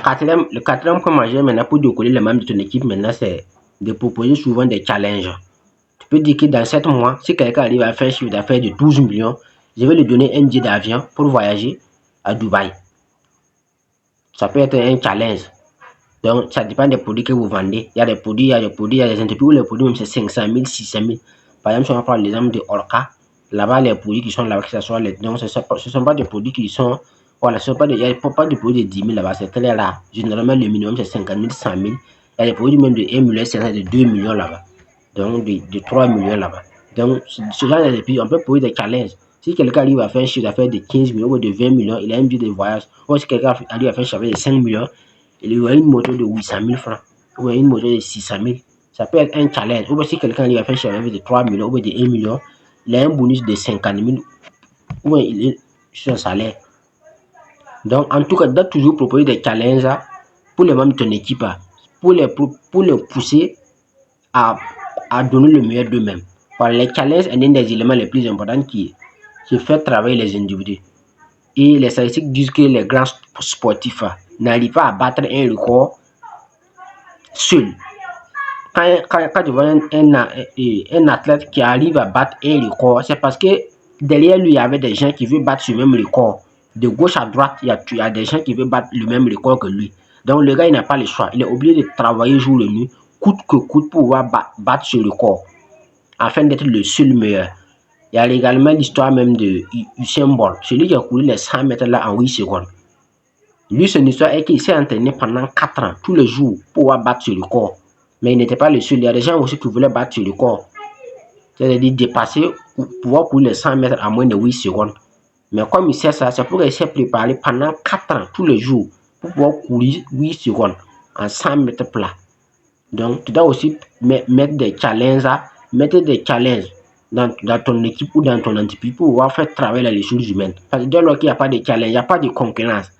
Le quatrième point majeur maintenant pour décoller les membres de ton équipe maintenant, c'est de proposer souvent des challenges. Tu peux dire que dans 7 mois, si quelqu'un arrive à faire un chiffre d'affaires de 12 millions, je vais lui donner un billet d'avion pour voyager à Dubaï. Ça peut être un challenge. Donc, ça dépend des produits que vous vendez. Il y a des produits, il y a des entreprises où les produits, même c'est 500 000, 600 000. Par exemple, si on va prendre l'exemple de Orca, là-bas, les produits qui sont là-bas, que ce soit les. Donc, ce ne sont pas des produits qui sont. Voilà, il n'y a pas de produits de 10 000 là-bas, c'est très rare. Généralement, le minimum, c'est 50 000, 100 000. Il y a des produits même de 1 million, c'est de 2 millions là-bas. Donc, de 3 millions là-bas. Donc, ce genre d'entreprise, on peut poser des challenges. Si quelqu'un arrive à faire un chiffre d'affaires de 15 millions ou de 20 millions, il a un budget de voyage. Ou si quelqu'un arrive à faire un chiffre d'affaires de 5 millions, il y a une moto de 800 000 francs ou une moto de 600 000. Ça peut être un challenge. Ou si quelqu'un arrive à faire un chiffre d'affaires de 3 millions ou de 1 million, il a un bonus de 50 000 ou il est sur un salaire. Donc, en tout cas, doit toujours proposer des challenges pour les membres de ton équipe, pour les pousser à donner le meilleur d'eux-mêmes. Les challenges est l'un des éléments les plus importants qui fait travailler les individus. Et les statistiques disent que les grands sportifs n'arrivent pas à battre un record seul. Quand tu vois un athlète qui arrive à battre un record, c'est parce que derrière lui, il y avait des gens qui veulent battre ce même record. De gauche à droite, il y a des gens qui veulent battre le même record que lui. Donc le gars, il n'a pas le choix. Il est obligé de travailler jour et nuit, coûte que coûte, pour pouvoir battre ce record, afin d'être le seul meilleur. Il y a également l'histoire même de Usain Bolt, celui qui a couru les 100 mètres là en 8 secondes. Lui, son histoire est qu'il s'est entraîné pendant 4 ans, tous les jours, pour pouvoir battre ce record. Mais il n'était pas le seul. Il y a des gens aussi qui voulaient battre ce record. C'est-à-dire dépasser, pouvoir courir les 100 mètres en moins de 8 secondes. Mais comme il sait ça, c'est pour qu'il s'est préparé pendant 4 ans, tous les jours, pour pouvoir courir 8 secondes en 100 mètres plat. Donc, tu dois aussi mettre des challenges, dans ton équipe ou dans ton entreprise pour pouvoir faire travailler les ressources humaines. Parce que dès lors qu'il n'y a pas de challenge, il n'y a pas de concurrence,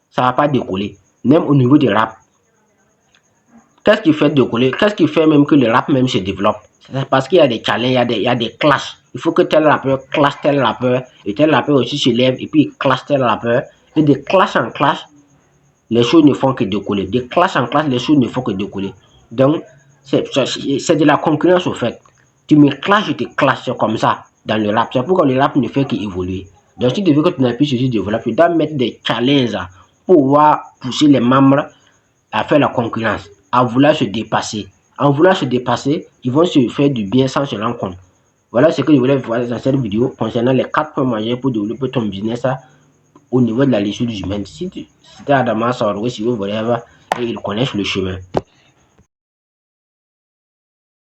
ça ne va pas décoller. Même au niveau du rap. Qu'est-ce qui fait décoller? Qu'est-ce qui fait même que le rap même se développe? C'est parce qu'il y a des challenges, il y a des clashs. Il faut que tel rappeur clash tel rappeur, et tel rappeur aussi se lève, et puis il clash tel rappeur. Et de clash en clash, les choses ne font que décoller. De clash en clash, les choses ne font que décoller. Donc, c'est de la concurrence au fait. Tu me clashes, je te clash, c'est comme ça dans le rap. C'est pourquoi le rap ne fait qu'évoluer. Donc, si tu veux que ton entreprise se développe, tu dois mettre des challenges pour pouvoir pousser les membres à faire la concurrence, à vouloir se dépasser. En voulant se dépasser, ils vont se faire du bien sans se rendre compte. Voilà ce que je voulais voir dans cette vidéo concernant les 4 points majeurs pour développer ton business au niveau de la ressource humaine. Si tu es Adama Sawarou, si vous voulez, et ils connaissent le chemin.